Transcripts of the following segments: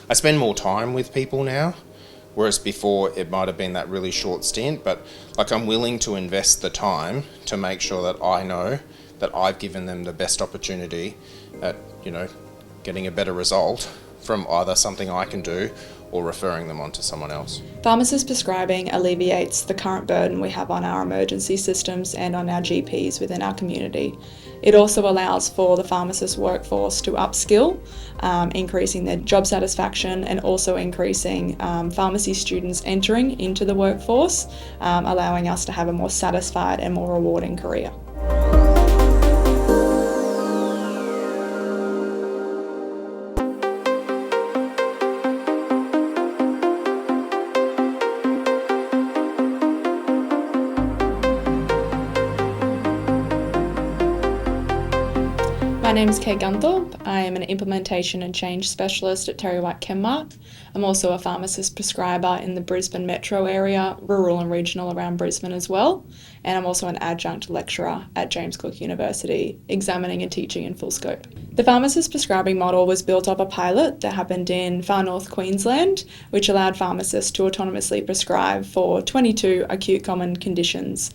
I spend more time with people now, whereas before it might have been that really short stint, but like I'm willing to invest the time to make sure that I know that I've given them the best opportunity at, getting a better result from either something I can do or referring them on to someone else. Pharmacist prescribing alleviates the current burden we have on our emergency systems and on our GPs within our community. It also allows for the pharmacist workforce to upskill, increasing their job satisfaction and also increasing pharmacy students entering into the workforce, allowing us to have a more satisfied and more rewarding career. My name is Kate Gunthorpe. I am an Implementation and Change Specialist at TerryWhite Chemmart. I'm also a Pharmacist Prescriber in the Brisbane metro area, rural and regional around Brisbane as well. And I'm also an Adjunct Lecturer at James Cook University, examining and teaching in full scope. The Pharmacist Prescribing Model was built off a pilot that happened in far north Queensland, which allowed pharmacists to autonomously prescribe for 22 acute common conditions.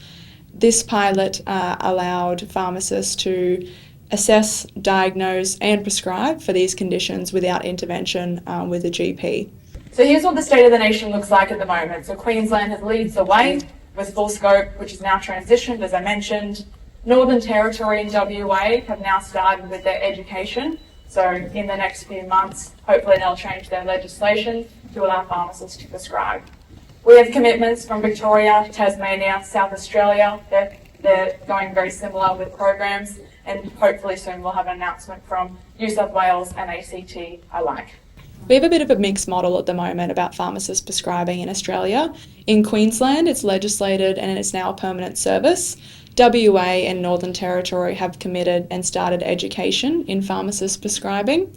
This pilot allowed pharmacists to assess, diagnose and prescribe for these conditions without intervention with a GP. So here's what the state of the nation looks like at the moment. So Queensland leads the way with full scope, which is now transitioned, as I mentioned. Northern Territory and WA have now started with their education. So in the next few months, hopefully they'll change their legislation to allow pharmacists to prescribe. We have commitments from Victoria, Tasmania, South Australia. They're going very similar with programs. And hopefully soon we'll have an announcement from New South Wales and ACT alike. We have a bit of a mixed model at the moment about pharmacist prescribing in Australia. In Queensland, it's legislated and it's now a permanent service. WA and Northern Territory have committed and started education in pharmacist prescribing.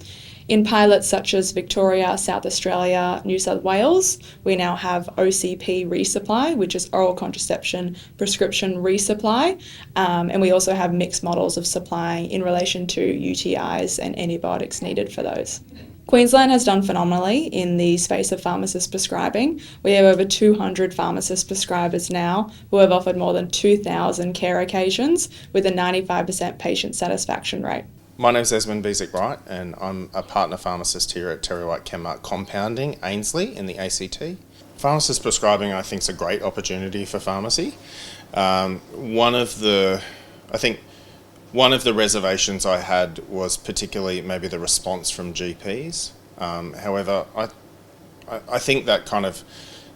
In pilots such as Victoria, South Australia, New South Wales, we now have OCP resupply, which is oral contraception prescription resupply, and we also have mixed models of supply in relation to UTIs and antibiotics needed for those. Queensland has done phenomenally in the space of pharmacist prescribing. We have over 200 pharmacist prescribers now who have offered more than 2,000 care occasions with a 95% patient satisfaction rate. My name is Esmond Biesiek-Wright and I'm a partner pharmacist here at TerryWhite Chemmart Compounding, Ainslie in the ACT. Pharmacist prescribing I think is a great opportunity for pharmacy. One of the reservations I had was particularly maybe the response from GPs. However, I think that kind of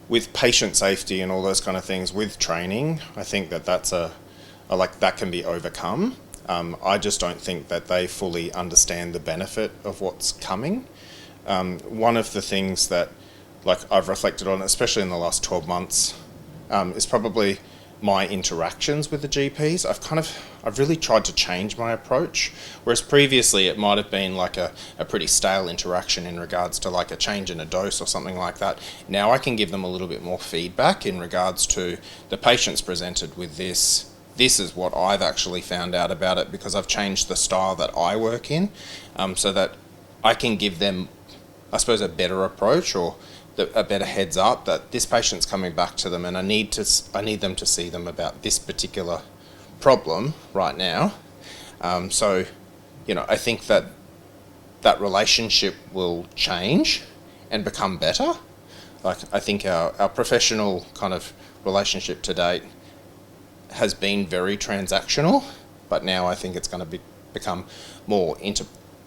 with patient safety and all those kind of things with training, I think that's that can be overcome. I just don't think that they fully understand the benefit of what's coming. One of the things that I've reflected on, especially in the last 12 months, is probably my interactions with the GPs. I've really tried to change my approach, whereas previously it might have been like a pretty stale interaction in regards to like a change in a dose or something like that. Now I can give them a little bit more feedback in regards to the patient's presented with this. This is what I've actually found out about it because I've changed the style that I work in, so that I can give them, I suppose, a better approach or a better heads up that this patient's coming back to them and I need them to see them about this particular problem right now. I think that relationship will change and become better. I think our professional kind of relationship to date has been very transactional, but now I think it's going to become more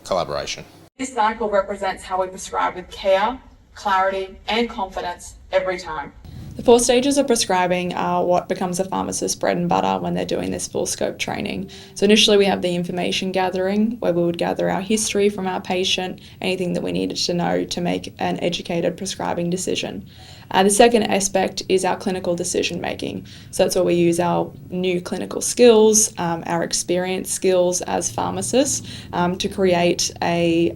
collaboration. This cycle represents how we prescribe with care, clarity and confidence every time. The 4 stages of prescribing are what becomes a pharmacist's bread and butter when they're doing this full scope training. So initially we have the information gathering, where we would gather our history from our patient, anything that we needed to know to make an educated prescribing decision. The second aspect is our clinical decision making. So that's where we use our new clinical skills, our experience skills as pharmacists to create a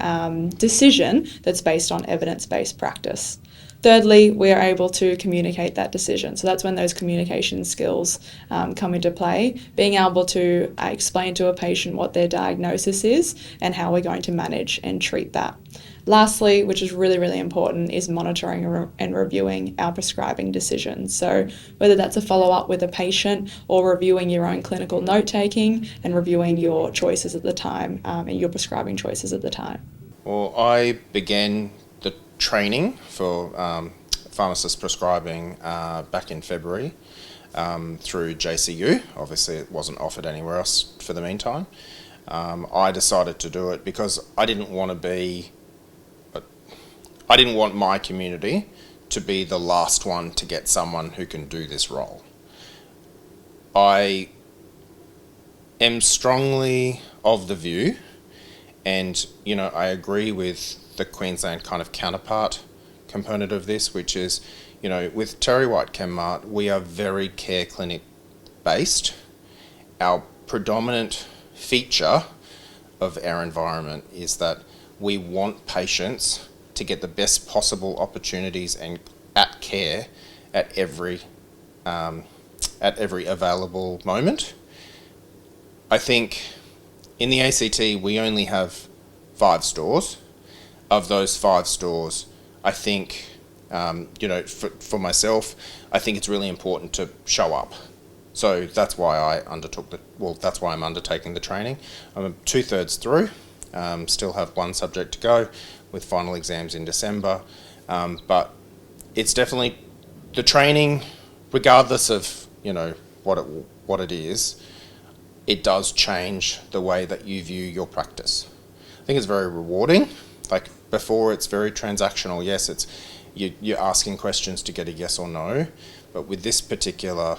decision that's based on evidence-based practice. Thirdly, we are able to communicate that decision. So that's when those communication skills come into play, being able to explain to a patient what their diagnosis is and how we're going to manage and treat that. Lastly, which is really, really important, is monitoring and reviewing our prescribing decisions. So whether that's a follow-up with a patient or reviewing your own clinical note-taking and reviewing your choices at the time and your prescribing choices at the time. Well, I began the training for pharmacist prescribing back in February through JCU. Obviously, it wasn't offered anywhere else for the meantime. I decided to do it because I didn't want my community to be the last one to get someone who can do this role. I am strongly of the view, and I agree with the Queensland kind of counterpart component of this, which is, with TerryWhite Chemmart, we are very care clinic based. Our predominant feature of our environment is that we want patients to get the best possible opportunities and at care at every available moment. I think in the ACT we only have 5 stores. Of those 5 stores, I think for myself, I think it's really important to show up. So that's why that's why I'm undertaking the training. I'm 2/3 through, still have 1 subject to go with final exams in December. But it's definitely the training, regardless of, what it is, it does change the way that you view your practice. I think it's very rewarding. Like before, it's very transactional. Yes, it's you're asking questions to get a yes or no, but with this particular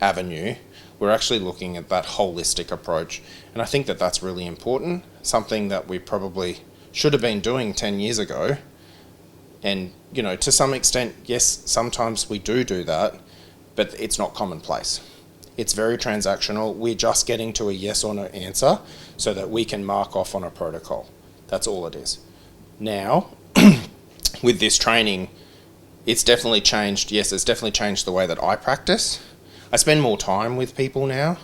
avenue, we're actually looking at that holistic approach, and I think that that's really important, something that we probably should have been doing 10 years ago. And to some extent, yes, sometimes we do that, but it's not commonplace. It's very transactional. We're just getting to a yes or no answer so that we can mark off on a protocol. That's all it is. Now, with this training, it's definitely changed. Yes, it's definitely changed the way that I practice. I spend more time with people now,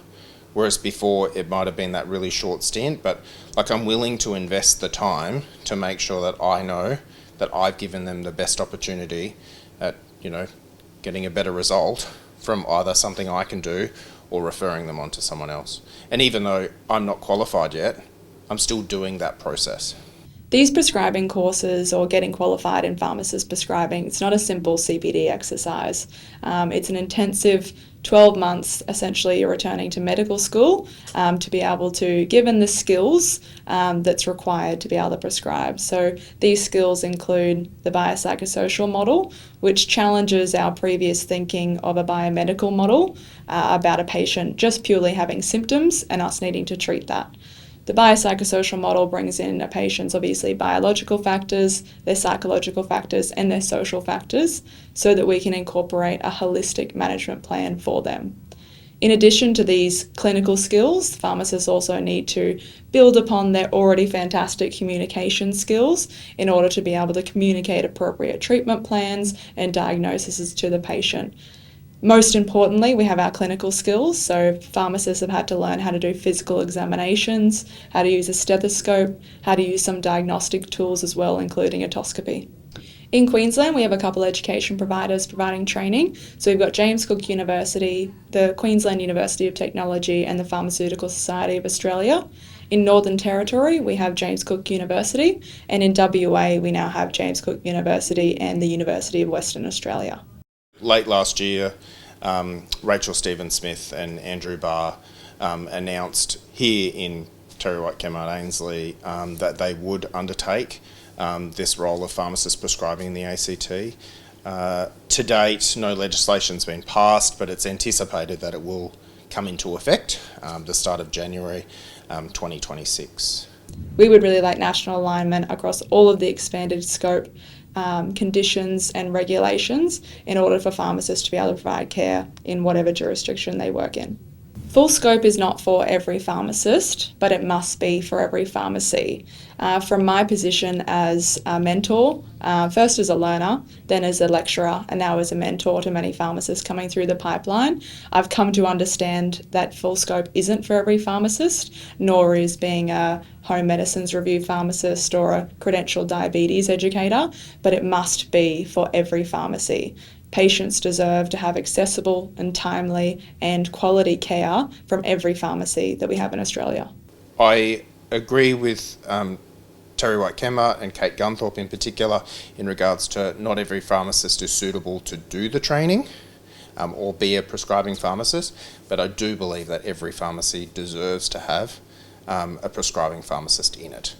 whereas before it might have been that really short stint, but I'm willing to invest the time to make sure that I know that I've given them the best opportunity at, getting a better result from either something I can do or referring them on to someone else. And even though I'm not qualified yet, I'm still doing that process. These prescribing courses or getting qualified in pharmacist prescribing, it's not a simple CPD exercise. It's an intensive 12 months, essentially you're returning to medical school to be able to, given the skills that's required to be able to prescribe. So these skills include the biopsychosocial model, which challenges our previous thinking of a biomedical model about a patient just purely having symptoms and us needing to treat that. The biopsychosocial model brings in a patient's obviously biological factors, their psychological factors, and their social factors so that we can incorporate a holistic management plan for them. In addition to these clinical skills, pharmacists also need to build upon their already fantastic communication skills in order to be able to communicate appropriate treatment plans and diagnoses to the patient. Most importantly, we have our clinical skills, so pharmacists have had to learn how to do physical examinations, how to use a stethoscope, how to use some diagnostic tools as well, including otoscopy. In Queensland, we have a couple education providers providing training. So we've got James Cook University, the Queensland University of Technology, and the Pharmaceutical Society of Australia. In Northern Territory, we have James Cook University, and in WA, we now have James Cook University and the University of Western Australia. Late last year, Rachel Stephen-Smith and Andrew Barr announced here in TerryWhite Chemmart, Ainslie, that they would undertake this role of pharmacist prescribing in the ACT. To date, no legislation's been passed, but it's anticipated that it will come into effect the start of January 2026. We would really like national alignment across all of the expanded scope conditions and regulations in order for pharmacists to be able to provide care in whatever jurisdiction they work in. Full scope is not for every pharmacist, but it must be for every pharmacy. From my position as a mentor, first as a learner, then as a lecturer, and now as a mentor to many pharmacists coming through the pipeline, I've come to understand that full scope isn't for every pharmacist, nor is being a home medicines review pharmacist or a credentialed diabetes educator, but it must be for every pharmacy. Patients deserve to have accessible and timely and quality care from every pharmacy that we have in Australia. I agree with TerryWhite Chemmart and Kate Gunthorpe in particular in regards to not every pharmacist is suitable to do the training or be a prescribing pharmacist, but I do believe that every pharmacy deserves to have a prescribing pharmacist in it.